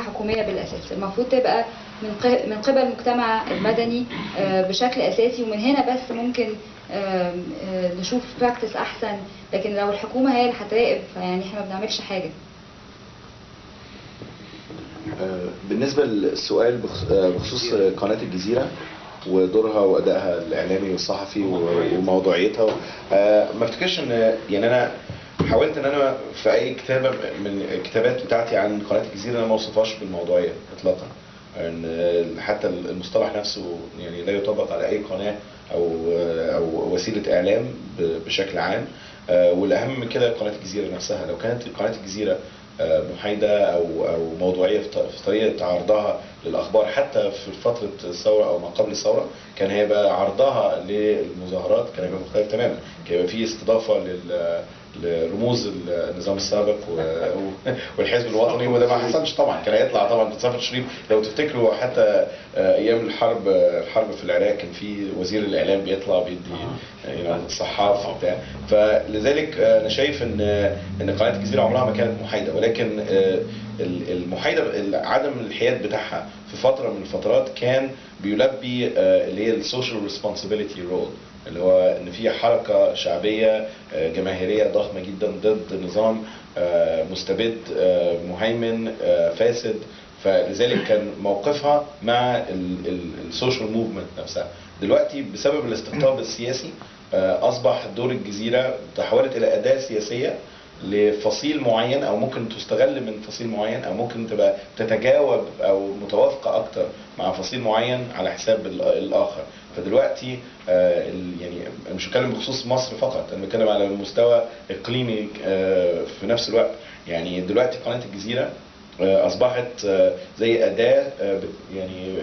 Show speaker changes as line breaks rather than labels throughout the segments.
حكوميه بالاساس، المفروض تبقى من قبل المجتمع المدني بشكل اساسي، ومن هنا بس ممكن نشوف براكتس احسن. لكن لو الحكومه هي اللي هتراقب فيعني احنا ما بنعملش حاجه.
بالنسبه للسؤال بخصوص قناه الجزيره ودورها وادائها الاعلامي والصحفي وموضوعيتها، ما افتكرش ان يعني انا حاولت ان انا في اي كتابه من الكتابات بتاعتي عن قناه الجزيره انا ما اوصفهاش بالموضوعيه اطلاقا، ان حتى المصطلح نفسه يعني لا يطبق على اي قناه او وسيله اعلام بشكل عام. والاهم من كده قناه الجزيره نفسها، لو كانت قناه الجزيره محايده او موضوعيه في طريقه عرضها للاخبار حتى في فتره الثوره او ما قبل الثوره، كان هيبقى عرضها للمظاهرات كان هيبقى مختلف تماما، كان هيبقى في استضافه لرموز النظام السابق والحزب الوطني، وده ما حصلش طبعا. كان هيطلع طبعا بتصرف شريف، لو تفتكروا حتى ايام الحرب في العراق كان في وزير الاعلام بيطلع بيدي صحاف وبتاع. فلذلك انا شايف ان قناه الجزيره عمرها ما كانت محايده، ولكن المحايده عدم الحياد بتاعها في فتره من الفترات كان بيلبي اللي هي السوشيال ريسبونسبيلتي رول، اللي هو ان في حركه شعبيه جماهيريه ضخمه جدا ضد نظام مستبد مهيمن فاسد، فلذلك كان موقفها مع السوشيال موفمنت نفسها. دلوقتي بسبب الاستقطاب السياسي اصبح دور الجزيره تحولت الى اداه سياسيه لفصيل معين، او ممكن تستغل من فصيل معين، او ممكن تبقى تتجاوب او متوافقه اكتر مع فصيل معين على حساب الاخر. فدلوقتي يعني مش بتكلم بخصوص مصر فقط، انا بتكلم على المستوى الاقليمي في نفس الوقت. يعني دلوقتي قناه الجزيره اصبحت زي اداه يعني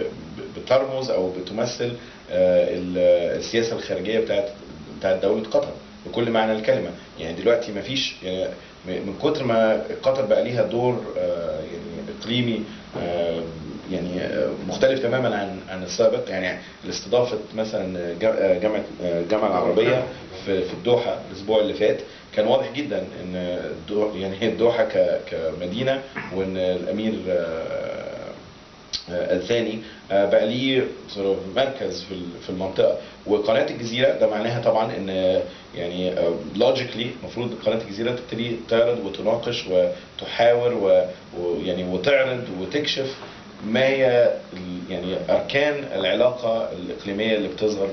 بترمز او بتمثل السياسه الخارجيه بتاعت دوله قطر بكل معنى الكلمه. يعني دلوقتي ما فيش يعني من كتر ما قطر بقى ليها دور يعني اقليمي يعني مختلف تماما عن السابق. يعني الاستضافه مثلا الجامعه العربيه في الدوحه الاسبوع اللي فات كان واضح جدا ان يعني الدوحه كمدينه، وان الامير الثاني بقى ليه مركز في المنطقه. وقناه الجزيره ده معناها طبعا ان يعني لوجيكلي المفروض قناه الجزيره تبتدي تعرض وتناقش وتحاور ويعني وتعرض وتكشف ما هي يعني اركان العلاقه الاقليميه اللي بتظهر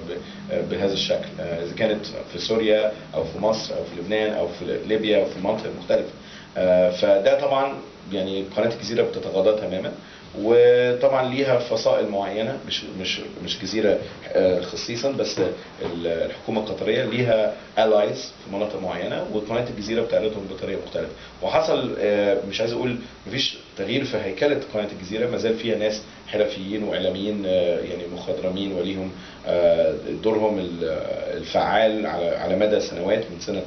بهذا الشكل، اذا كانت في سوريا او في مصر او في لبنان او في ليبيا او في المناطق المختلفه. فده طبعا يعني قناه الجزيره بتتغاضى تماما، وطبعا ليها فصائل معينه مش جزيره خصيصا، بس الحكومه القطريه ليها allies في مناطق معينه، وقناه الجزيره بتعرضهم بطريقه مختلفه. وحصل مش عايز اقول مفيش تغيير في هيكله قناه الجزيره، ما زال فيها ناس حرفيين واعلاميين يعني مخضرمين وليهم دورهم الفعال على مدى سنوات من سنه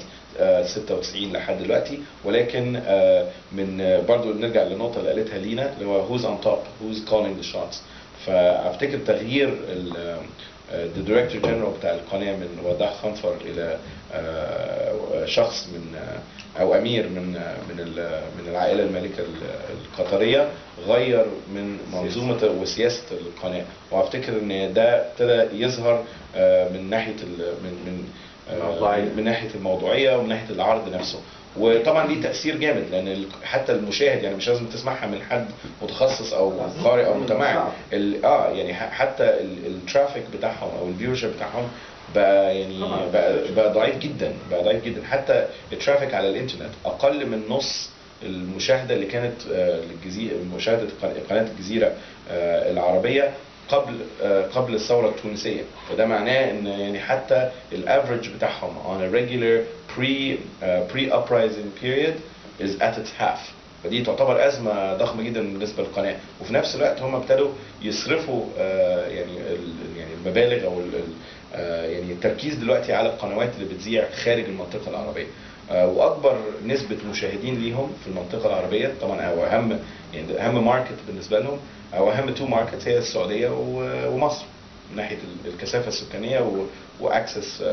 96 لحد دلوقتي. ولكن من برضو نرجع للنقطه اللي قالتها لينا اللي هو who's on top who's calling the shots. فافتكر تغيير الدايركتور جنرال بتاع القناه من وداع خنفر الى شخص من او امير من العائله المالكه القطريه غير من منظومه وسياسه القناه. وافتكر ان ده ابتدى يظهر من ناحيه من ناحيه الموضوعيه ومن ناحيه العرض نفسه. وطبعا ليه تاثير جامد، لان حتى المشاهد يعني مش لازم تسمعها من حد متخصص او قارئ او متمعن، يعني حتى الترافيك بتاعهم او الفيورشيب بتاعهم بقى يعني بقى ضعيف جدا، حتى الترافيك على الانترنت اقل من نص المشاهده اللي كانت مشاهده قناه الجزيره العربيه قبل الثوره التونسيه. فده معناه ان يعني حتى الافريج بتاعهم on a regular pre uprising period is at its half. فدي تعتبر ازمه ضخمه جدا بالنسبه للقناه. وفي نفس الوقت هم ابتدوا يصرفوا يعني المبالغ او يعني التركيز دلوقتي على القنوات اللي بتذيع خارج المنطقه العربيه. واكبر نسبه مشاهدين ليهم في المنطقه العربيه طبعا، او اهم ماركت بالنسبه لهم او اهم تو ماركتس هي السعوديه ومصر من ناحيه الكثافه السكانيه واكسس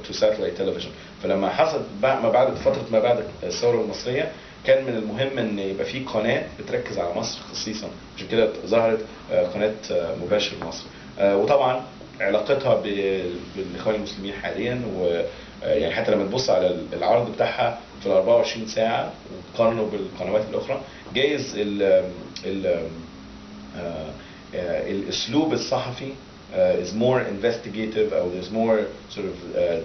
تو ساتلايت تلفزيون. فلما حصل ما بعد فتره ما بعد الثوره المصريه كان من المهم ان يبقى في قناه بتركز على مصر خصيصا، عشان كده ظهرت قناه مباشر مصر. وطبعا علاقتها بالاخوان المسلمين حاليا، ويعني حتى لما تبص على العرض بتاعها في ال 24 ساعه وتقارنه بالقنوات الاخرى، جايز الاسلوب الصحفي is more investigative او there's more sort of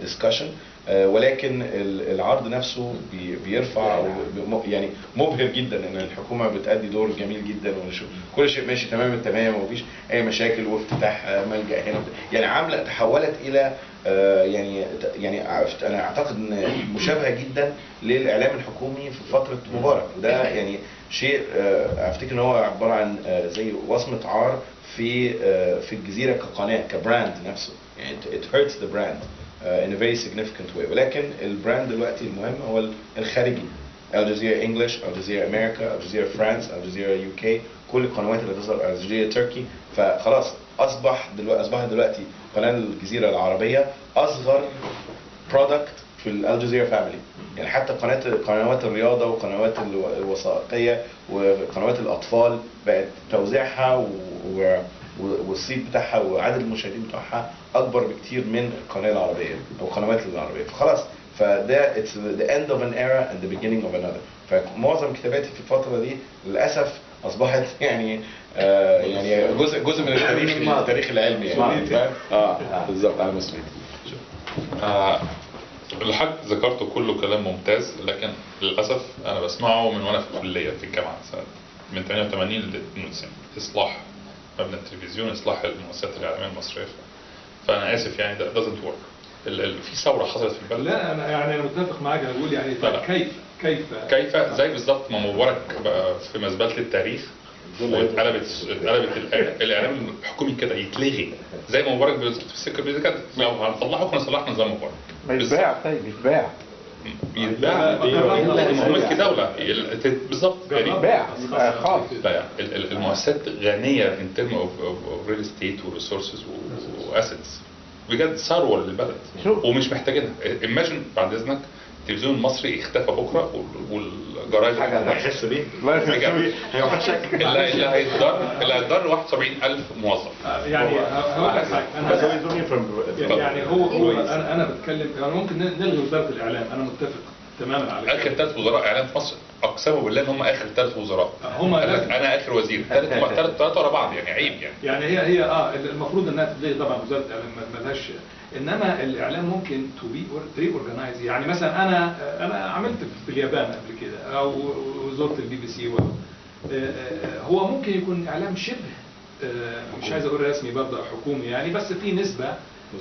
discussion، ولكن العرض نفسه بيرفع يعني مبهر جدا ان الحكومه بتأدي دور جميل جدا، كل شيء ماشي تمام التمام ومفيش اي مشاكل، وافتتاح ملجأ هنا، يعني عامله تحولت الى يعني انا اعتقد ان مشابهه جدا للاعلام الحكومي في فتره مبارك، وده يعني شيء افتكر ان هو عباره عن زي وصمه عار في الجزيره كقناه كبراند نفسه، يعني it hurts the brand in a very significant way. ولكن البراند دلوقتي المهم هو الخارجي، الجزيره انجلش، الجزيره امريكا، الجزيره فرانس، الجزيره يو كي، كل القنوات اللي تظهر، الجزيره تركي، فخلاص اصبحت دلوقتي قناه الجزيره العربيه اصغر برودكت في الجزيره فاميلي، يعني حتى قنوات الرياضه وقنوات الوثائقيه وقنوات الاطفال بقت توزيعها والصيت بتاعها وعدد المشاهدين بتوعها اكبر بكتير من القناه العربيه او القنوات العربيه، فخلاص فده it's the end of an era and the beginning of another. فمعظم كتاباتي في الفتره دي للاسف اصبحت يعني يعني جزء من التاريخ العلمي، يعني فاهم؟ بالظبط على مسؤوليتي.
اللي حضرتك ذكرته كله كلام ممتاز، لكن للاسف انا بسمعه من وانا في الكليه في الجامعه سنه من 88 ل 92، اصلاح مبنى التلفزيون، اصلاح المؤسسات الاعلاميه المصريه. فانا اسف يعني ده doesn't work. في ثوره حصلت في البلد.
لا انا متفق معاك، انا بقول يعني كيف
زي بالظبط ما مبارك بقى في مزبله التاريخ واتقلبت الاعلام الحكومي كده يتلغي، زي ما مبارك بالظبط في السكه دي كده، لو هنصلحه كنا صلحنا نظام مبارك.
يتباع. طيب
يتباع ملك دوله بالظبط، يعني
يتباع خالص.
لا المؤسسات غنيه ان ترم اوف ريل استيت وريسورسز واسيتس، بجد ثروه للبلد ومش محتاجينها. ايماجن بعد اذنك التلفزيون المصري اختفى بكره والجرايد
هيحس بيه؟
اللي هيتضر 71,000 موظف.
يعني هقول لك حاجه، يعني هو انا بتكلم يعني ممكن نلغي وزاره الاعلام، انا متفق تماما على
اخر 3 وزراء اعلام في مصر اقسموا بالله ان هم اخر 3 وزراء.
هم
انا اخر وزير، 3 ورا بعض، يعني عيب
يعني هي المفروض انها تتلغي طبعا وزاره الاعلام، مالهاش. انما الاعلام ممكن تو بي ري اورجنايز، يعني مثلا انا عملت في اليابان قبل كده او وزاره البي بي سي، هو ممكن يكون اعلام شبه مش عايز اقول رسمي برضه او حكومي يعني، بس في نسبه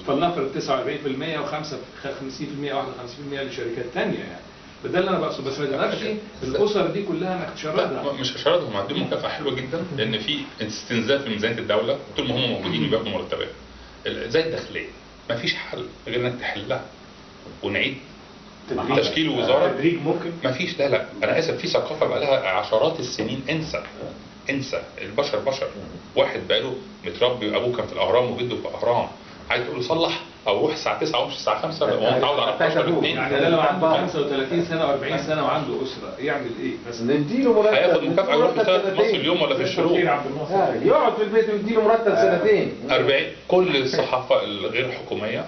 فلنفرض 49% و55% 51% لشركات ثانيه يعني، ده اللي انا بقصده. بس ما تقدرش الاسر دي كلها انك تشردها.
مش هشردهم، عندهم مكافاه حلوه جدا لان في استنزاف لميزانيه الدوله، طول ما هم موجودين بياخدوا مرتبات زي الداخليه. ما فيش حل غير انك تحلها ونعيد تشكيل وزاره.
تدريج ممكن،
ما فيش. لا انا اسف، في ثقافه بقى لها عشرات السنين. انسى البشر بشر. واحد بقاله متربي، ابوه كان في الاهرام وجده في الاهرام، عايز تقول له صلح او روح الساعه 9 ومش الساعه 5 وهو متعود على 12
يعني ده لو عنده 35 سنه و40 سنه وعنده اسره يعمل ايه؟
بس نديله مرتب،
هياخد مكافاه يروح يشتغل في مصر اليوم ولا في الشروق،
يقعد في البيت ونديله مرتب سنتين
40. كل الصحافه الغير حكوميه،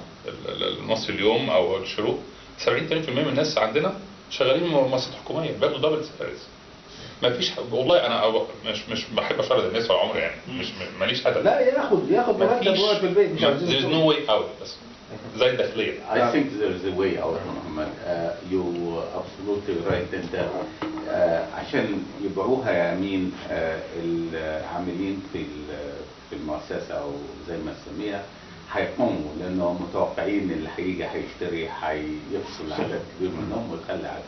المصر اليوم او الشروق، 70-80% من الناس عندنا شغالين في مؤسسات حكوميه بياخدوا دبل سالاريز. ما فيش والله انا مش بحب اشرد الناس ولا عمري، يعني مش ماليش هدف.
لا ياخد مرتب ويقعد في البيت.
There's no way out. بس زي الداخليه.
I think there is a way out, محمد. You absolutely right in that. عشان يبيعوها يمين العاملين في المؤسسه او زي ما نسميها هيقوموا، لانهم متوقعين اللي هيجي هيشتري هيفصل عدد كبير منهم ويخلي عدد.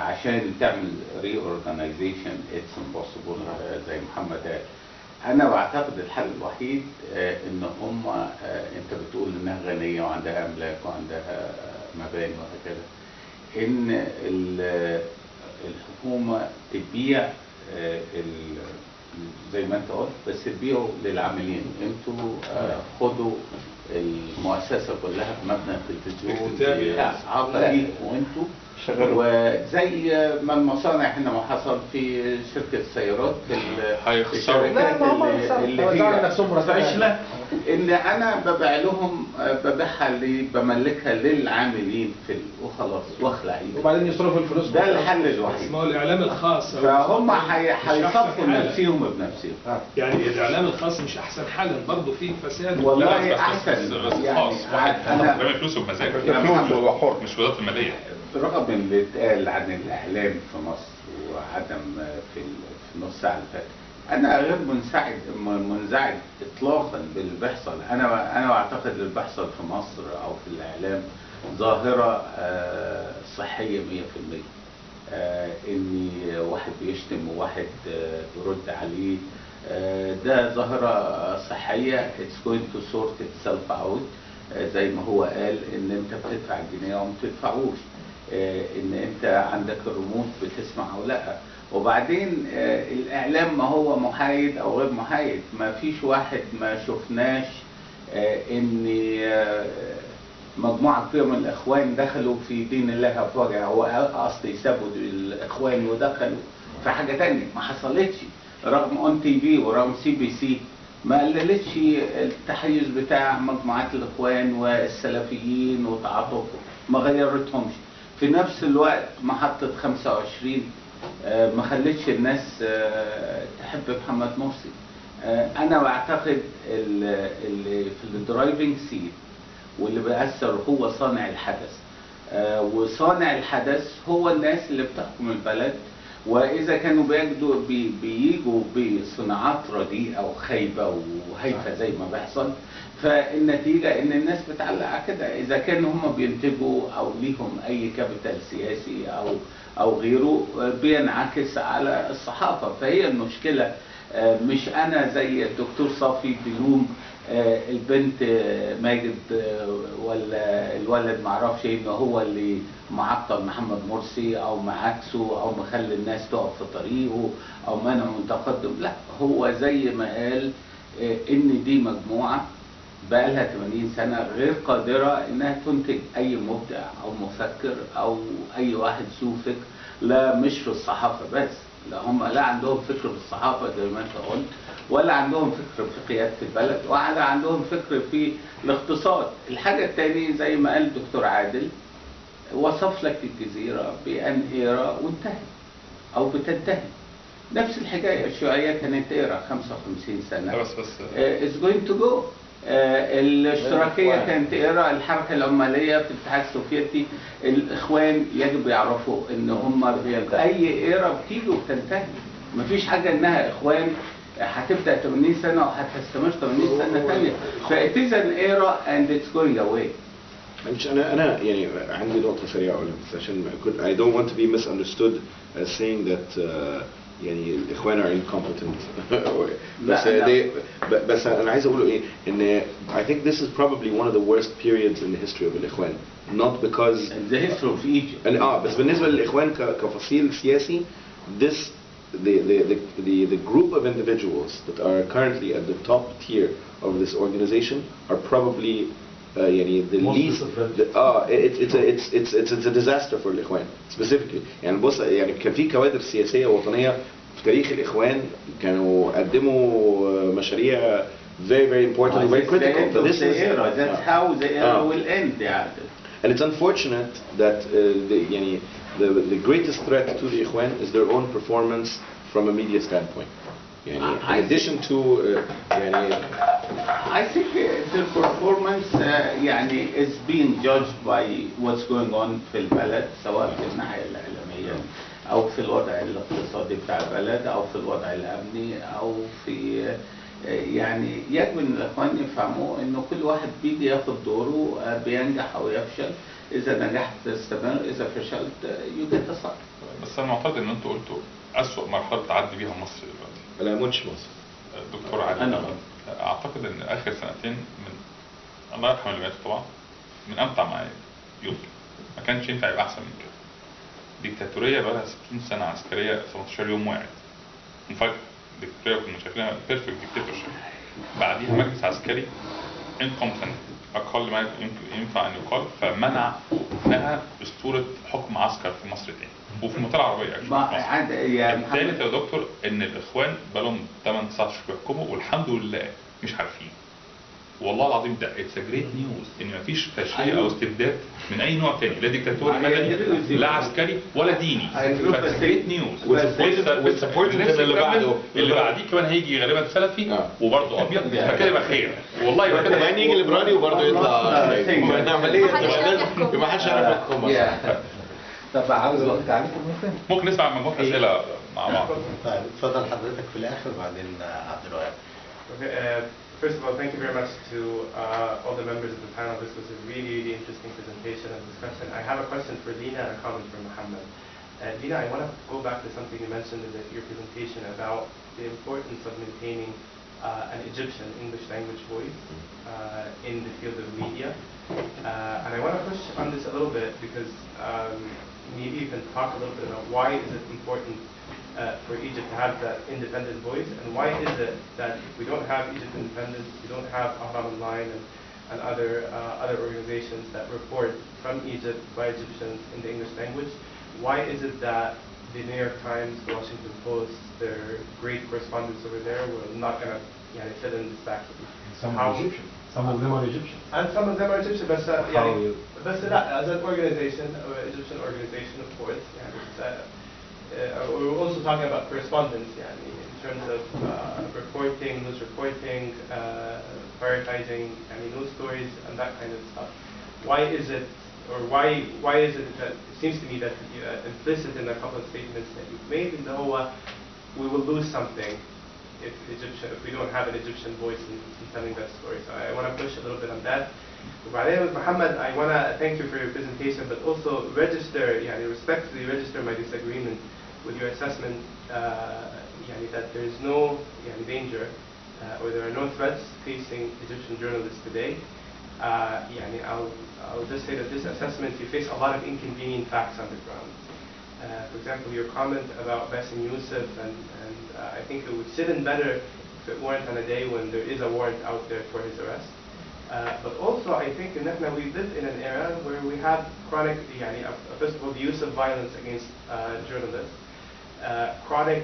عشان تعمل reorganization it's impossible زي محمد قال. انا بعتقد الحل الوحيد ان هم انت بتقول انها غنيه وعندها املاك وعندها مباني وهكذا، ان الحكومه تبيع زي ما انت قلت، بس تبيعوا للعاملين. انتوا خدوا المؤسسه كلها بمبنى التلفزيون باسعار ليكم وانتوا وزي ما المصانع هنا ما حصل في شركة السيارات
هيخسروا.
لا، ما هم
اللي
وزعوا
هي
نفسهم مرتبات.
فاشلة، ان انا ببيع لهم ببيعها بملكها للعاملين وخلاص واخلع ايدي.
وبعدين يصرفوا الفلوس.
ده الحل الوحيد.
ما هو الاعلام الخاص
فهم
مش أحسن
هيصفوا
حالا.
نفسهم بنفسهم.
يعني الاعلام الخاص مش احسن حالا، برضه في فساد.
والله
بس
احسن
يعني خاص واحد
انا
بيعمل فلوسه بمزاجه، مش وزارة المالية.
رغم اللي اتقال عن الاعلام في مصر وعدم في نص ساعه اللي فاتت، انا غير منزعج اطلاقا باللي بيحصل. انا اعتقد اللي بيحصل في مصر او في الاعلام ظاهره صحيه 100%. ان واحد بيشتم وواحد يرد عليه، ده ظاهره صحيه. it's going to sort itself out. زي ما هو قال ان انت بتدفع الجنيه وما بتدفعوش، ان انت عندك الريموت بتسمع او لا. وبعدين الاعلام ما هو محايد او غير محايد. ما فيش واحد ما شفناش ان مجموعه كبيره من الاخوان دخلوا في دين الله افواجا. هو قصدي سابوا الاخوان ودخلوا في حاجه تانية ما حصلتش. رغم اون تي في ورغم سي بي سي ما قللتش التحيز بتاع مجموعات الاخوان والسلفيين وتعاطفهم، ما غيرتهمش. في نفس الوقت محطة 25 ما خلتش الناس تحب محمد مرسي. انا بعتقد اللي في الدرايفنج سيت واللي بيأثر هو صانع الحدث، وصانع الحدث هو الناس اللي بتحكم البلد. واذا كانوا بييجوا بصناعات رديئه وخايبه وهايفه زي ما بيحصل، فالنتيجه ان الناس بتعلق على كده. اذا كانوا هم بينتجوا او ليهم اي كابيتال سياسي او غيره بينعكس على الصحافه. فهي المشكله مش انا زي الدكتور صافي بلوم البنت ماجد ولا الولد معرفش ايه هو اللي معطل محمد مرسي او معاكسه او مخلي الناس تقف في طريقه او منعه من التقدم. لا، هو زي ما قال ان دي مجموعه بقى لها 80 سنه غير قادره انها تنتج اي مبدع او مفكر او اي واحد ذو فكر. لا، مش في الصحافه بس، لا هم لا عندهم فكر في الصحافه زي ما انت قلت، ولا عندهم فكر في قياده البلد، ولا عندهم فكر في الاقتصاد. الحاجه الثانيه زي ما قال الدكتور عادل، وصف لك الجزيره بان ايرا وانتهت او بتنتهي. نفس الحكايه الشيوعيه كانت ايرا 55 سنه
بس
از جوينج تو جو. الاشتراكيه كانت ايرا. الحركه العماليه في الاتحاد السوفيتي، الاخوان يجب يعرفوا ان هم اي ايرا بتيجي وبتنتهي. مفيش حاجه انها اخوان هتبدا 80 سنه وهتستمر 80 سنه ثانيه. فإت ان ايرا اند اتس جوينج اواي.
مش انا يعني عندي نقطه سريعه اقولها بس عشان I don't want to be misunderstood as saying that يعني الاخوان are incompetent. بس انا عايز اقوله ايه ان I think this is probably one of the worst periods in the history of الاخوان, not because
the history of Egypt.
بس بالنسبه للاخوان كفصيل سياسي, this the group of individuals that are currently at the top tier of this organization are probably يعني the least it's a disaster for الاخوان specifically. يعني بص يعني كان في كوادر سياسيه وطنيه في تاريخ الاخوان كانوا قدموا مشاريع very important and very critical. So this is
that's how the era will end.
And it's unfortunate that the greatest threat to the ikhwan is their own performance from a media standpoint. In addition to
I think their performance is being judged by what's going on في البلد, سواء في الناحية الإعلامية أو في الوضع الاقتصادي بتاع البلد أو في الوضع الأمني أو في يجب ان الاخوان يفهموا انه كل واحد بيجي ياخد دوره, بينجح او يفشل. اذا نجحت تستمر, اذا فشلت يوجد تصرف.
بس انا معتقد ان انتوا قلتوا اسوأ مرحله تعدي بيها مصر دلوقتي.
لا مش مصر.
دكتور عادل, اعتقد ان اخر سنتين من الله يرحم اللي مات طبعا من امتع ما يمكن. ما كانش ينفع يبقى احسن من كده. ديكتاتوريه بقى لها 60 سنه, عسكريه 17 يوم وقعت. مفاجاه. ديكتاتوريه كنا شايفينها بيرفكت ديكتاتورشيب. بعديها مجلس عسكري انكومبتنت, اقل ما ينفع ان يقال, فمنع انها اسطوره حكم عسكر في مصر تاني وفي المنطقه العربيه actually في مصر.
يا
الثالث
محمد
يا دكتور ان الاخوان بقالهم 8 9 شهور بيحكموا والحمد لله مش عارفين. والله العظيم ده اتس جريت نيوز ان مفيش فاشيه او استبداد من اي نوع تاني، لا ديكتاتوري مدني لا عسكري ولا ديني. اتس جريت نيوز.
والسبورتنج اللي بعده
اللي بعديه كمان هيجي غالبا سلفي وبرضه ابيض، فكده يبقى خير والله. يبقى كده
كمان يجي ليبرالي وبرضه يطلع عمليه يبقى ما حدش يعرف يحكم.
طب عاوز اقول تعليق
ممكن نسمع مجموعه اسئله مع بعض.
طيب اتفضل حضرتك في الاخر وبعدين عبد الوهاب.
Okay, first of all, thank you very much to all the members of the panel. This was a really, really interesting presentation and discussion. I have a question for Lina and a comment for Mohammed. Lina, I want to go back to something you mentioned in your presentation about the importance of maintaining an Egyptian English language voice in the field of media. And I want to push on this a little bit because maybe you can talk a little bit about why is it important for Egypt to have that independent voice, and why is it that if we don't have Egypt independence, we don't have Ahram Online and other organizations that report from Egypt by Egyptians in the English language, why is it that the New York Times, the Washington Post, their great correspondents over there were not going to fill in this vacuum?
Some are Egyptian. Some of them are Egyptian.
And some of them are Egyptian, but as an organization, or Egyptian organization, of course, we're also talking about correspondence, in terms of reporting, news reporting, prioritizing news stories and that kind of stuff. Why is it that it seems to me that implicit in a couple of statements that you've made in the whole, we will lose something if we don't have an Egyptian voice in telling that story. So I want to push a little bit on that. With Mohammed, I want to thank you for your presentation, but also respectfully register my disagreement with your assessment that there is no danger or there are no threats facing Egyptian journalists today. I'll just say that this assessment, you face a lot of inconvenient facts on the ground. For example, your comment about Bassem Youssef, and I think it would sit in better if it weren't on a day when there is a warrant out there for his arrest. But also, I think in Nahna we live in an era where we have chronic, first of all, the use of violence against journalists, chronic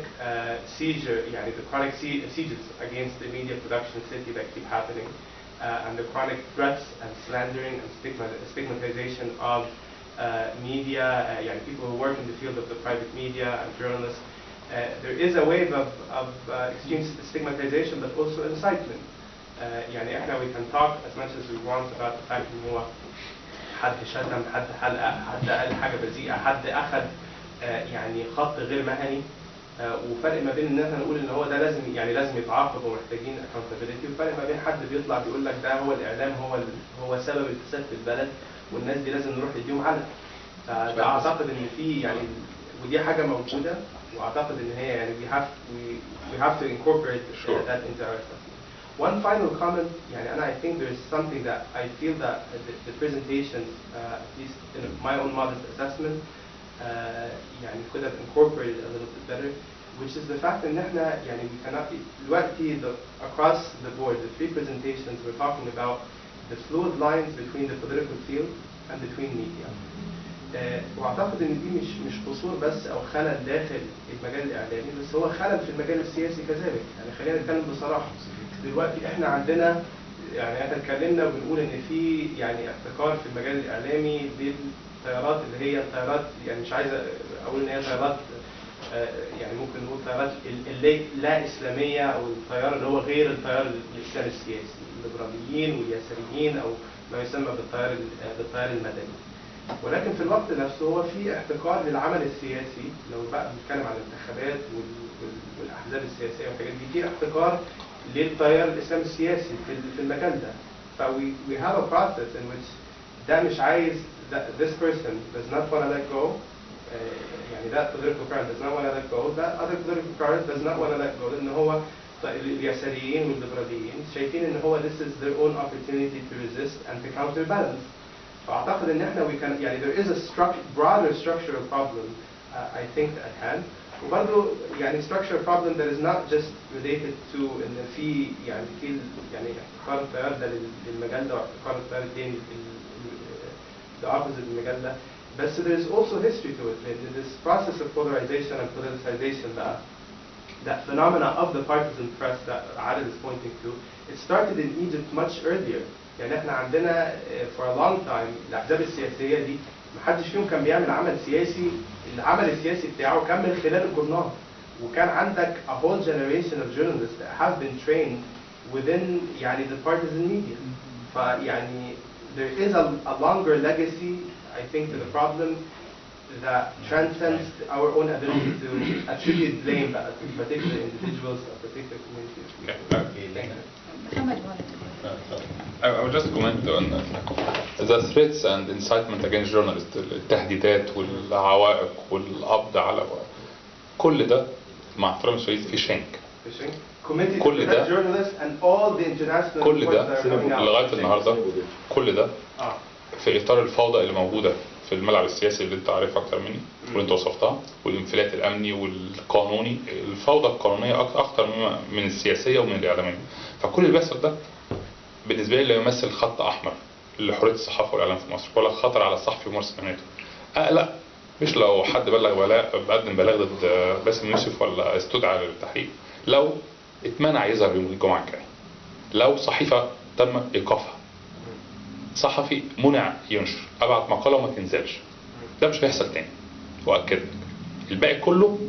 sieges against the media production city that keep happening, and the chronic threats and slandering and stigmatization of media, people who work in the field of the private media and journalists. There is a wave of extreme stigmatization, but also incitement. We can talk as much as we want about the fact إن هو حد شتم، حد حلقة، حد قال حاجة بذيئة، حد أخذ خط غير مهني، وفرق ما بين ان احنا نقول ان هو ده لازم يتعاقب ومحتاجين accountability، وفرق ما بين حد بيطلع بيقول لك ده هو الاعلام هو سبب الفساد في البلد والناس دي لازم نروح نديهم علق. ده اعتقد ان في ودي حاجة موجودة، واعتقد ان هي we have to incorporate that into our assessment. One final comment, and I think there is something that I feel that the presentations, at least in my own modest assessment, could have incorporated a little bit better, which is the fact that we cannot across the board, the three presentations we're talking about the fluid lines between the political field and between media. واعتقد ان دي مش قصور بس او خلل داخل المجال الاعلامي، بس هو خلل في المجال السياسي كذلك. خلينا نتكلم بصراحه. دلوقتي احنا عندنا احنا اتكلمنا وبنقول ان في احتكار في المجال الاعلامي بالتيارات اللي هي التيارات، مش عايز اقول ان هي تيارات، ممكن نقول تيارات اللي لا اسلاميه، او التيار اللي هو غير التيار الاسلامي السياسي، الليبراليين واليساريين او ما يسمى بالتيار المدني. ولكن في الوقت نفسه هو في احتكار للعمل السياسي. لو بقى بنتكلم عن الانتخابات والاحزاب السياسيه والحاجات دي، في احتكار للتيار الاسلامي السياسي في المجال ده. we have a process in which ده مش عايز this person does not want to let go, that political current does not want to let go, that other political current does not want to let go، لان هو اليساريين والليبراليين شايفين ان هو this is their own opportunity to resist and to counterbalance. فأعتقد إن إحنا we can there is a broader structural problem I think at hand، وبرضه structural problem that is not just related to إن في احتكار التيار ده للمجال ده واحتكار التيار التاني the opposite المجال ده. بس there is also history to it. This process of polarization and politicization that phenomena of the partisan press that Adel is pointing to, it started in Egypt much earlier. يعني احنا عندنا for a long time الأحزاب السياسية دي محدش فيهم كان بيعمل عمل سياسي، العمل السياسي بتاعه كان من خلال الجورنال، وكان عندك a whole generation of journalists that have been trained within يعني the partisan media. فيعني there is a longer legacy, I think, to the problem that transcends our own ability to attribute blame to particular individuals or particular communities.
محمد
I would just comment on the threats and incitement against journalists. التهديدات والعوائق والقبض على كل ده مع احترام السويد في شنك. كل ده كل ده لغايه النهارده كل ده في اطار الفوضى اللي موجوده في الملعب السياسي اللي انت عارف اكتر مني واللي انت وصفتها، والانفلات الامني والقانوني. الفوضى القانونيه اكتر من السياسيه ومن الاعلاميه. فكل اللي بيحصل ده بالنسبه لي لا يمثل خط احمر لحريه الصحافه والاعلام في مصر، ولا خطر على الصحفي وممارسه مهنته. لا، مش لو حد بقدم بلاغ ضد باسم يوسف ولا استدعى للتحقيق، لو اتمنع يظهر يوم الجمعه الجاي، لو صحيفه تم ايقافها، صحفي منع ينشر، ابعت مقاله وما تنزلش، ده مش هيحصل تاني. واكد لك الباقي كله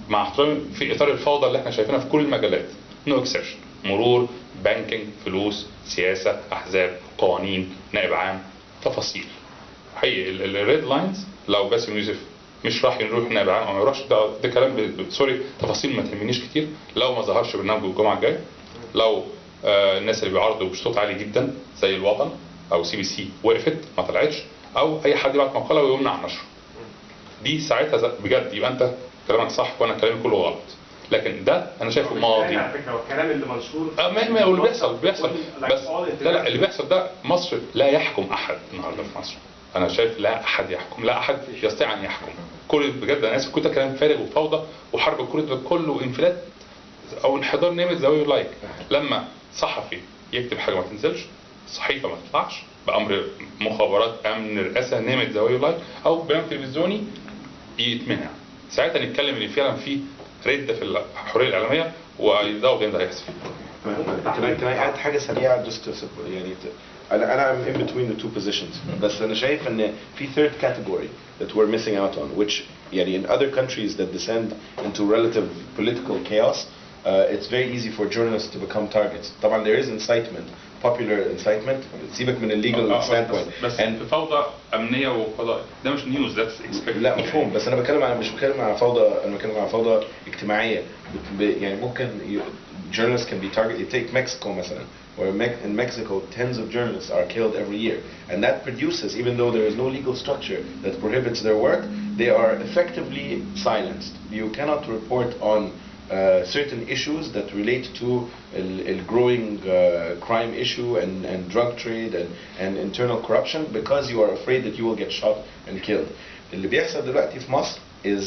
مع احترامي في اطار الفوضى اللي احنا شايفينها في كل المجالات، نو اكسبشن، مرور، بانكينج، فلوس، سياسه، احزاب، قوانين، نائب عام، تفاصيل. حقيقي الريد لاينز لو باسم يوسف مش راح يروح نائب عام او ما يروحش، ده كلام سوري، تفاصيل ما تهمنيش كتير. لو ما ظهرش برنامجه الجمعه الجاي، لو الناس اللي بيعارضوا بصوت عالي جدا زي الوطن او CBC وقفت ما طلعتش، او اي حد يبعت مقاله ويمنع نشره، دي ساعتها بجد يبقى انت كلامك صح وانا كلامي كله غلط. لكن ده انا شايفه ماضي.
على فكره هو الكلام اللي منشور
ما هو اللي بيحصل بس لا اللي بيحصل ده مصر لا يحكم احد النهارده في مصر. انا شايف لا احد يحكم، لا احد يستطيع ان يحكم. كل بجد انا اسف كنت كلام فارغ وفوضى وحرب الكره ده كله انفلات او انحدار نيمت زي ما لايك. لما صحفي يكتب حاجه ما تنزلش، صحيفه ما تطلعش بامر مخابرات امن رئاسه نيمت زي لايك، او برنامج تلفزيوني يتمنع، ساعتها نتكلم ان فعلا في رده في الحريه الاعلاميه وده هيحصل.
كان قاعد حاجه سريعه يعني انا I'm in between the two positions. بس انا شايف ان في third category that we're missing out on, which يعني in other countries that descend into relative political chaos, it's very easy for journalists to become targets. طبعا there is incitement, popular incitement. سيبك من illegal standpoint.
بس في فوضى امنيه وقضائيه ده مش نيوز، ده
لا مفهوم. بس انا مش بتكلم على فوضى، انا بتكلم على فوضى اجتماعيه. يعني ممكن journalists can be targeted. Take Mexico مثلا, where in Mexico tens of journalists are killed every year, and that produces, even though there is no legal structure that prohibits their work, they are effectively silenced. You cannot report on certain issues that relate to a growing crime issue and drug trade and internal corruption because you are afraid that you will get shot and killed. اللي بيحصل دلوقتي في مصر is,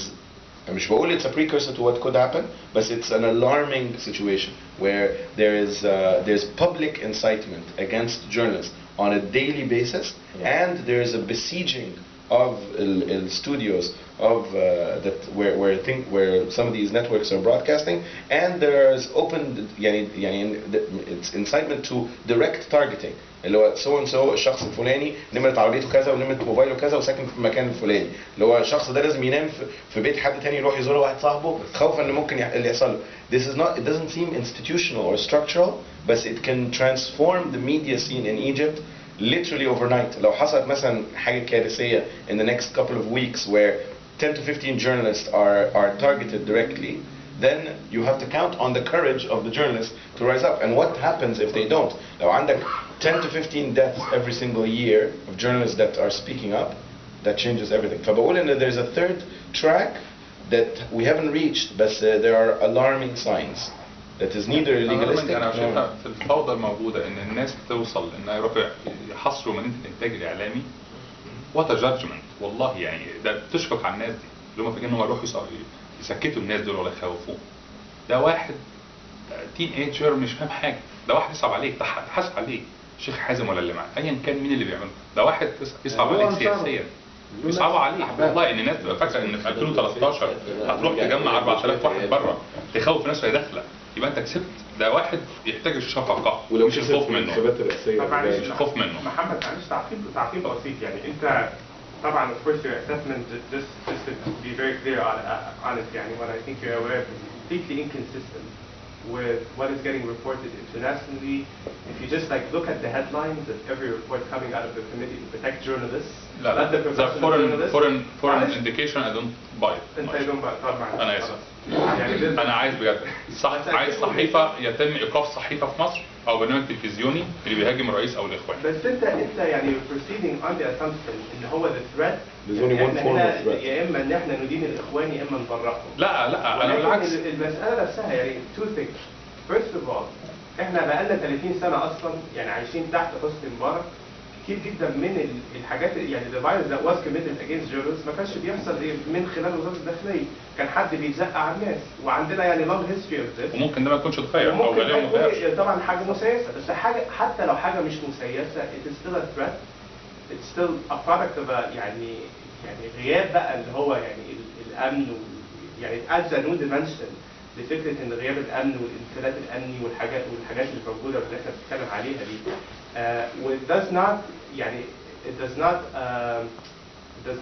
مش بقول it's a precursor to what could happen, but it's an alarming situation where there's public incitement against journalists on a daily basis, and there is a besieging of studios of where some of these networks are broadcasting, and there's open it's incitement to direct targeting. اللي هو so and so الشخص الفلاني نمرة عربيته كذا ونمرة موبايله كذا وساكن في المكان الفلاني، اللي هو الشخص ده لازم ينام في بيت حد تاني يروح يزور واحد صاحبه خوفا ان ممكن اللي يحصل له. This is not, it doesn't seem institutional or structural, but it can transform the media scene in Egypt literally overnight. لو حصلت مثلا حاجة كارثية in the next couple of weeks where 10 to 15 journalists are targeted directly, then you have to count on the courage of the journalists to rise up. And what happens if they don't? لو عندك 10 to 15 deaths every single year of journalists that are speaking up, that changes everything. فبقول ان there's a third track that we haven't reached, but there are alarming signs that is neither legalistic.
انا شايفها في الفوضى الموجوده ان الناس بتوصل ان يروحوا يحصروا مدينه الانتاج الاعلامي. وات جادجمنت والله، يعني ده تشفق على الناس دي اللي هم فاكرين انهم يروحوا يسكتوا الناس دول ولا يخوفوهم. ده واحد تين ايجر مش فاهم حاجه، ده واحد يصعب عليك، تحاسب عليه شيخ حازم ولا اللي معاه، ايا كان مين اللي بيعمله، ده واحد يصعب عليه سياسيا، بيصعبوا عليه والله. ان الناس تبقى فاكره ان في 2013 هتروح تجمع 4000 واحد بره تخوف ناس وهي داخله، يبقى انت كسبت. ده واحد يحتاج الشفقه مش الخوف منه.
طب معلش
مش الخوف منه.
محمد معلش تعقيب بسيط. يعني انت طبعا of course your assessment just to be very clear on it, يعني what I think you're aware of is completely inconsistent with what is getting reported internationally. If you just like look at the headlines of every report coming out of the Committee to Protect Journalists,
لا
the
foreign indication I don't buy it.
انت don't buy it. طبعا
انا اسف.
يعني
انا عايز بجد عايز صحيفه يتم ايقاف صحيفه في مصر او برنامج تلفزيوني اللي بيهاجم الرئيس او الاخوان.
بس انت يعني proceeding on the assumption ان هو the threat.
There's only one form of threat.
يا اما ان احنا ندين الاخوان يا اما نبرئهم.
لا انا بالعكس.
المساله نفسها يعني two things. First of all احنا بقالنا 30 سنه اصلا يعني عايشين تحت حسني مبارك. كتير جدا من الحاجات يعني the violence that was committed against journalists ما كانش بيحصل من خلال وزاره الداخليه، كان حد بيتزق على الناس، وعندنا يعني long history of this.
وممكن ده ما يكونش اتغير او غالبا ما اتغيرش.
طبعا حاجه مسيسه، بس حاجه حتى لو حاجه مش مسيسه it is still a threat. It's still a product of a يعني غياب بقى اللي هو يعني الامن يعني it adds a new dimension لفكره ان غياب الامن والانفلات الامني والحاجات اللي موجوده اللي احنا بنتكلم عليها دي. It does not يعني it does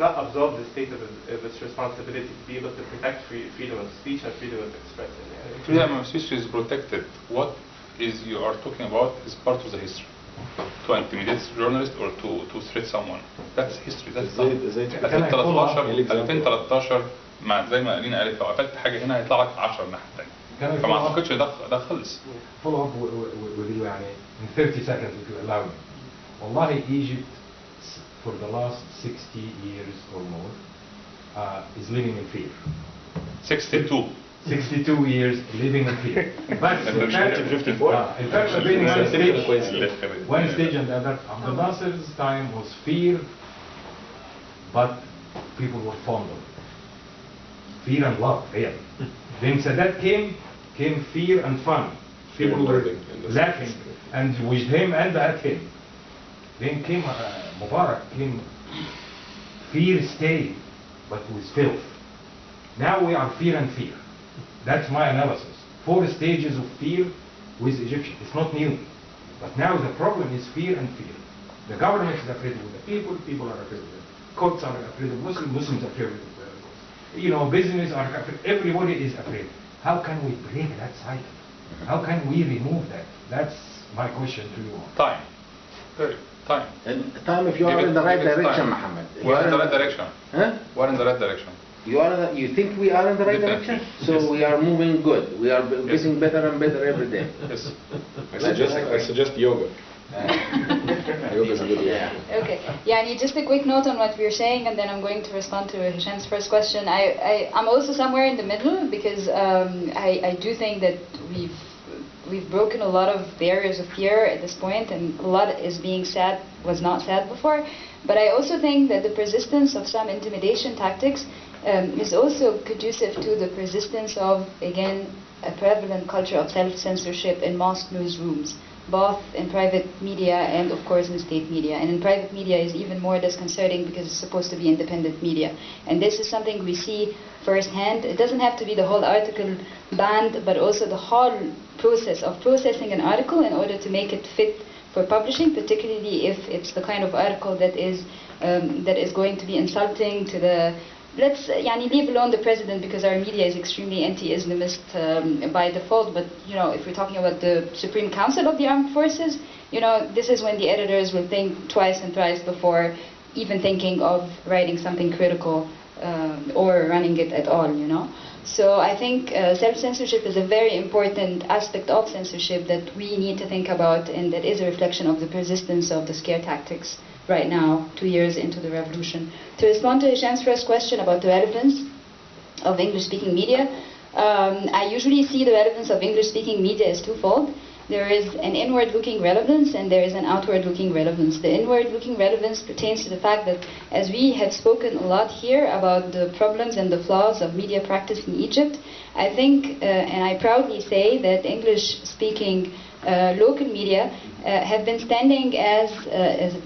not absolve the state of its responsibility to be able to protect freedom of speech and freedom of expression.
Freedom of speech is protected. What is you are talking about is part of the history. To intimidate journalists or to threat someone. That's history. That's 2013 مع زي ما لينا قالت لو قفلت حاجه هنا هيطلع لك 10 الناحيه الثانيه. فما اعتقدش ده خلص.
Follow up with you يعني in 30 seconds if you allow me. والله Egypt for the last 60 years or more is living in fear. 62 years living in fear. But الفرق بين one stage and the other. Abdel Nasser's time was fear, but people were fond of it. Fear and love, really. Then Sadat came fear and fun. People were laughing and with him and at him. Then came Mubarak, came fear stayed, but with filth. Now we are fear and fear. That's my analysis. 4 stages of fear with Egyptians. It's not new. But now the problem is fear and fear. The government is afraid of the people are afraid of them. Kurds are afraid of Muslims are afraid of them. Business are afraid, everybody is afraid. How can we break that cycle? How can we remove that? That's my question to you.
Time.
Time if you are in the right direction, Mohammed.
We're in the right direction.
Huh?
We're in the right direction.
You think we are in the right direction? So we are moving good. We are getting better and better every day.
Yes.
I suggest yoga. Yoga is a good way.
Okay. Yani, just a quick note on what we were saying, and then I'm going to respond to Hisham's first question. I'm also somewhere in the middle because I do think that we've broken a lot of barriers of fear at this point, and a lot is being said was not said before. But I also think that the persistence of some intimidation tactics is also conducive to the persistence of, again, a prevalent culture of self-censorship in mosque newsrooms, both in private media and, of course, in state media. And in private media is even more disconcerting because it's supposed to be independent media. And this is something we see firsthand. It doesn't have to be the whole article banned, but also the whole process of processing an article in order to make it fit for publishing, particularly if it's the kind of article that is going to be insulting to the... Let's leave alone the president because our media is extremely anti-Islamist by default. But if we're talking about the Supreme Council of the Armed Forces, this is when the editors will think twice and thrice before even thinking of writing something critical or running it at all. So I think self-censorship is a very important aspect of censorship that we need to think about, and that is a reflection of the persistence of the scare tactics right now, 2 years into the revolution. To respond to Hisham's first question about the relevance of English-speaking media, I usually see the relevance of English-speaking media as twofold. There is an inward-looking relevance and there is an outward-looking relevance. The inward-looking relevance pertains to the fact that, as we have spoken a lot here about the problems and the flaws of media practice in Egypt, I think, and I proudly say, that English-speaking local media have been standing as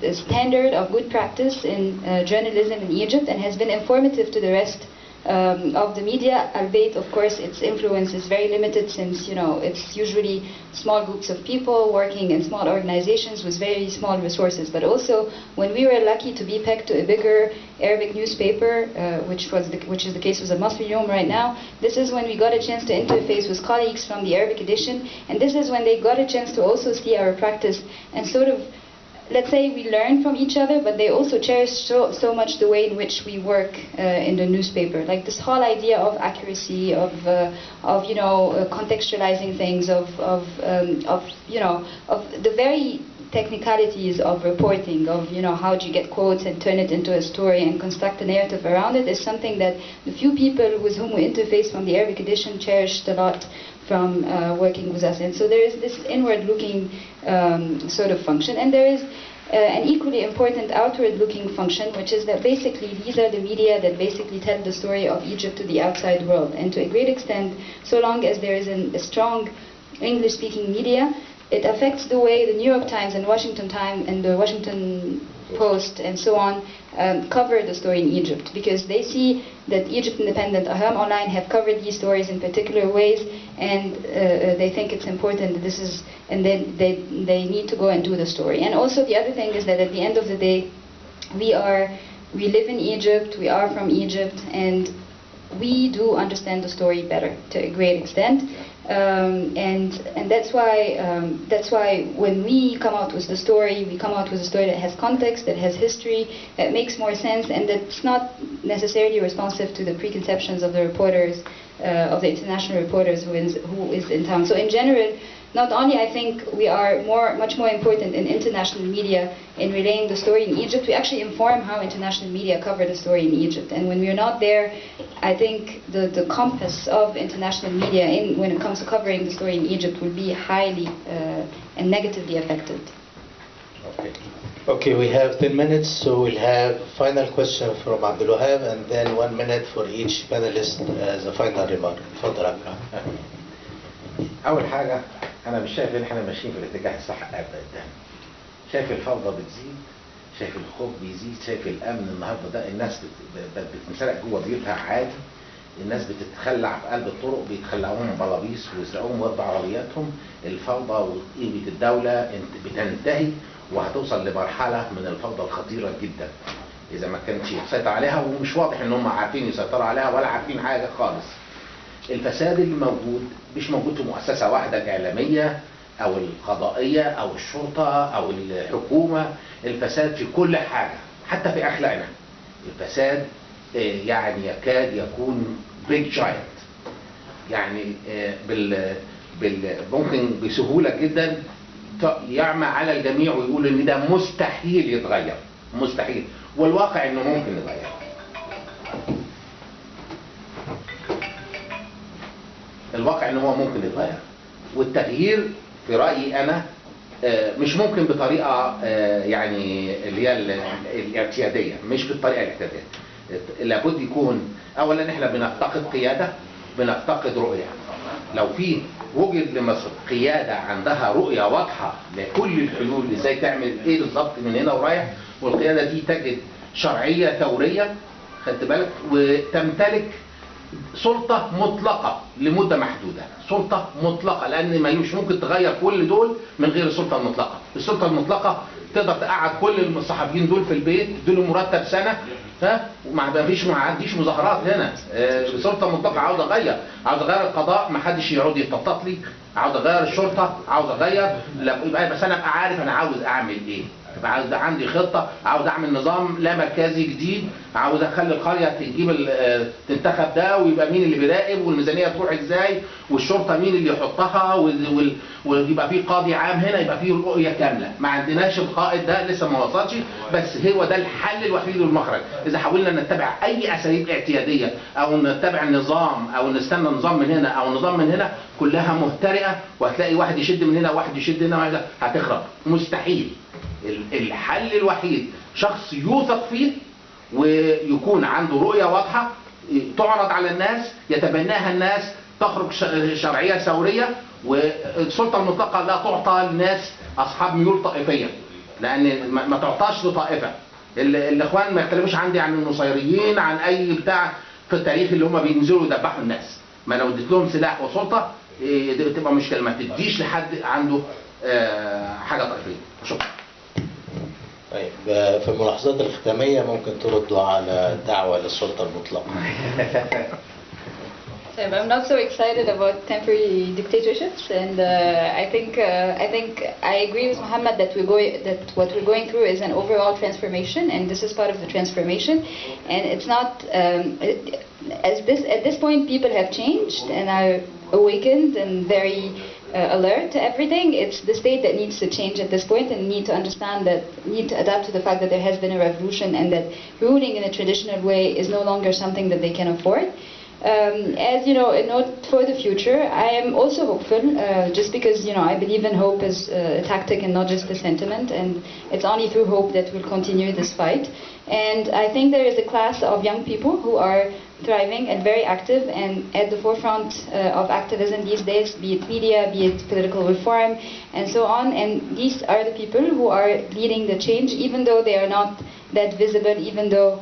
a standard of good practice in journalism in Egypt, and has been informative to the rest of the media, albeit of course its influence is very limited, since it's usually small groups of people working in small organizations with very small resources. But also, when we were lucky to be pegged to a bigger Arabic newspaper, which is the case with Al-Masri Yom right now, this is when we got a chance to interface with colleagues from the Arabic edition, and this is when they got a chance to also see our practice and sort of, let's say, we learn from each other, but they also cherish so much the way in which we work in the newspaper. Like this whole idea of accuracy, of contextualizing things, of the very technicalities of reporting, of how do you get quotes and turn it into a story and construct a narrative around it, is something that the few people with whom we interface from the Arabic edition cherished a lot from working with us. And so there is this inward-looking sort of function, and there is an equally important outward-looking function, which is that basically these are the media that basically tell the story of Egypt to the outside world. And to a great extent, so long as there is a strong English-speaking media, it affects the way the New York Times and Washington Times and the Washington Post and so on cover the story in Egypt, because they see that Egypt Independent, Ahram Online have covered these stories in particular ways, and they think it's important that this is, and then they need to go and do the story. And also the other thing is that at the end of the day, we live in Egypt, we are from Egypt, and we do understand the story better to a great extent. And that's why when we come out with the story, we come out with a story that has context, that has history, that makes more sense, and that's not necessarily responsive to the preconceptions of the reporters, of the international reporters who is in town. So in general, not only I think we are much more important in international media in relaying the story in Egypt, we actually inform how international media cover the story in Egypt. And when we're not there, I think the compass of international media when it comes to covering the story in Egypt will be highly and negatively affected.
Okay, we have 10 minutes, so we'll have final question from Abdul Wahab, and then 1 minute for each panelist as a final remark. اتفضل عبد الوهاب.
أول حاجة أنا مش شايف إن إحنا ماشيين في الاتجاه الصح أبدا. شايف الفوضى بتزيد، شايف الخوف بيزيد، شايف الأمن النهارده ده الناس بتتسرق جوه بيوتها عادي، الناس بتتخلع في قلب الطرق، بيتخلعوهم بلابيس ويسرقوهم وياخدوا عربياتهم. الفوضى وقيمة الدولة بتنتهي وهتوصل لمرحلة من الفوضى الخطيرة جدا إذا ما كانتش يسيطر عليها، ومش واضح إن هم عارفين يسيطروا عليها ولا عارفين حاجة خالص. الفساد اللي موجود مش موجود في مؤسسة واحدة، الإعلامية أو القضائية أو الشرطة أو الحكومة، الفساد في كل حاجة حتى في أخلاقنا. الفساد يعني يكاد يكون بيج جاينت، يعني ممكن بسهولة جدا يعمى على الجميع ويقول إن ده مستحيل يتغير، مستحيل، والواقع إنه ممكن يتغير. الواقع ان هو ممكن يتغير، والتغيير في رايي انا مش ممكن بطريقه يعني اللي هي الاعتياديه، مش بالطريقه الاعتياديه. لابد يكون اولا احنا بنفتقد قياده، بنفتقد رؤيه. لو في وجد لمصر قياده عندها رؤيه واضحه لكل الحلول ازاي تعمل ايه بالظبط من هنا ورايح، والقياده دي تجد شرعيه ثوريه، خدت بالك، وتمتلك سلطة مطلقة لمدة محدودة، سلطة مطلقة، لأن ما مش ممكن تغير كل دول من غير السلطة المطلقة. السلطة المطلقة تقدر تقعد كل الصحفيين دول في البيت، تديلهم مرتب سنة، وما عنديش مظاهرات هنا. السلطة المطلقة عاوز أغير القضاء، ما حدش يقعد يتنطط لي، عاوز أغير الشرطة، عاوز أغير، يبقى بس أنا أبقى عارف أنا عاوز أعمل إيه. عاوز عندي خطة، عاوز اعمل نظام لا مركزي جديد، عاوز اخلي القرية تجيب تنتخب ده، ويبقى مين اللي بيراقب، والميزانية تروح ازاي، والشرطة مين اللي يحطها، ويبقى في قاضي عام هنا، يبقى في رؤية كاملة. ما عندناش القائد ده لسه ما وصلش، بس هو ده الحل الوحيد والمخرج. اذا حاولنا نتبع اي اساليب اعتيادية او نتبع نظام او نستنى نظام من هنا او نظام من هنا، كلها مهترئة، وهتلاقي واحد يشد من هنا وواحد يشد هنا، هتخرب. مستحيل. الحل الوحيد شخص يوثق فيه ويكون عنده رؤية واضحة تعرض على الناس، يتبناها الناس، تخرج شرعية ثورية، والسلطة المطلقة لا تعطى لناس أصحاب ميول طائفية، لأن ما تعطاش لطائفة. الإخوان ما يختلفوش عندي عن النصيريين عن أي بتاع في التاريخ اللي هم بينزلوا يدبحوا الناس. ما لو اديت لهم سلاح وسلطة تبقى مشكلة، ما تديش لحد عنده حاجة طائفية. شكرا.
طيب في الملاحظات الختامية ممكن تردوا على الدعوة للسلطة المطلقة.
I'm not so excited about temporary dictatorships, and I think I agree with Mohammed that what we're going through is an overall transformation, and this is part of the transformation. And it's not at this point people have changed and are awakened and very alert to everything. It's the state that needs to change at this point and need to adapt to the fact that there has been a revolution and that ruling in a traditional way is no longer something that they can afford. As you know, a note for the future, I am also hopeful, just because I believe in hope as a tactic and not just a sentiment, and it's only through hope that we'll continue this fight. And I think there is a class of young people who are thriving and very active and at the forefront of activism these days, be it media, be it political reform, and so on. And these are the people who are leading the change, even though they are not that visible, even though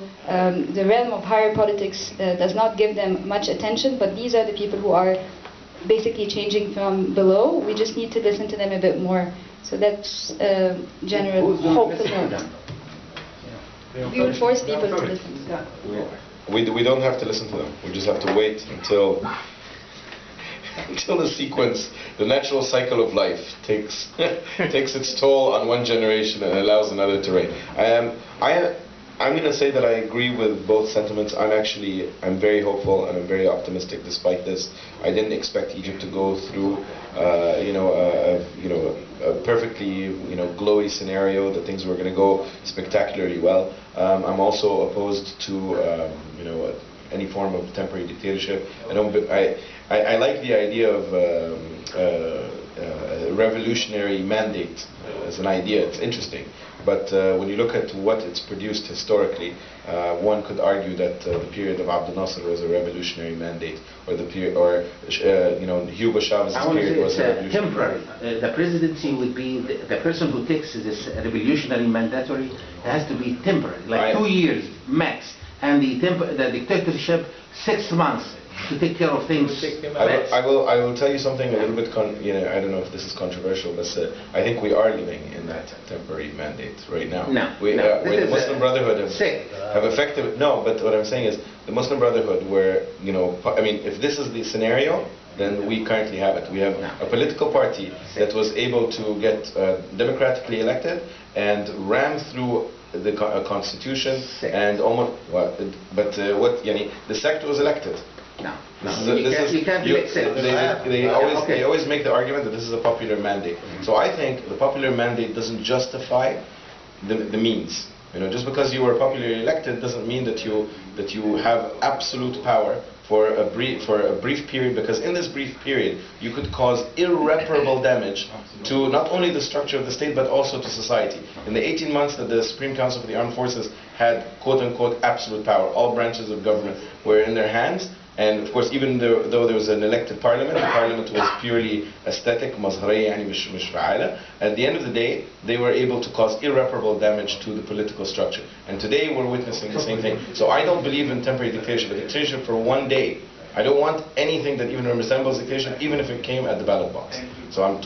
the realm of higher politics does not give them much attention, but these are the people who are basically changing from below. We just need to listen to them a bit more. So that's general hopeful note. We will force people to listen.
We don't have to listen to them. We just have to wait until the sequence, the natural cycle of life takes its toll on one generation and allows another to reign. I'm going to say that I agree with both sentiments. I'm very hopeful and I'm very optimistic despite this. I didn't expect Egypt to go through a perfectly glowy scenario, that things were going to go spectacularly well. I'm also opposed to any form of temporary dictatorship. I like the idea of a revolutionary mandate as an idea. It's interesting. But when you look at what it's produced historically, one could argue that the period of Abdel Nasser was a revolutionary mandate, or the period, Hugo Chavez's period was a revolutionary.
Temporary. The presidency would be the person who takes this revolutionary mandatory has to be temporary, like 2 years max, and the dictatorship 6 months to take care of things.
I will tell you something a little bit. I don't know if this is controversial, but I think we are living in that temporary mandate right now. The Muslim Brotherhood have effective. No, but what I'm saying is the Muslim Brotherhood, where if this is the scenario, then we currently have it. We have a political party that was able to get democratically elected and ram through the constitution and almost. The sect was elected.
You can't make sense.
They always make the argument that this is a popular mandate. So I think the popular mandate doesn't justify the means. Just because you were popularly elected doesn't mean that you have absolute power for a brief period, because in this brief period you could cause irreparable damage to not only the structure of the state but also to society. In the 18 months that the Supreme Council for the Armed Forces had quote-unquote absolute power, all branches of government were in their hands. And of course, even though there was an elected parliament, the parliament was purely aesthetic, مظهرية يعني مش فعالة. At the end of the day, they were able to cause irreparable damage to the political structure. And today we're witnessing the same thing. So I don't believe in temporary dictatorship, but dictatorship for one day. I don't want anything that even resembles dictatorship, even if it came at the ballot box. So I'm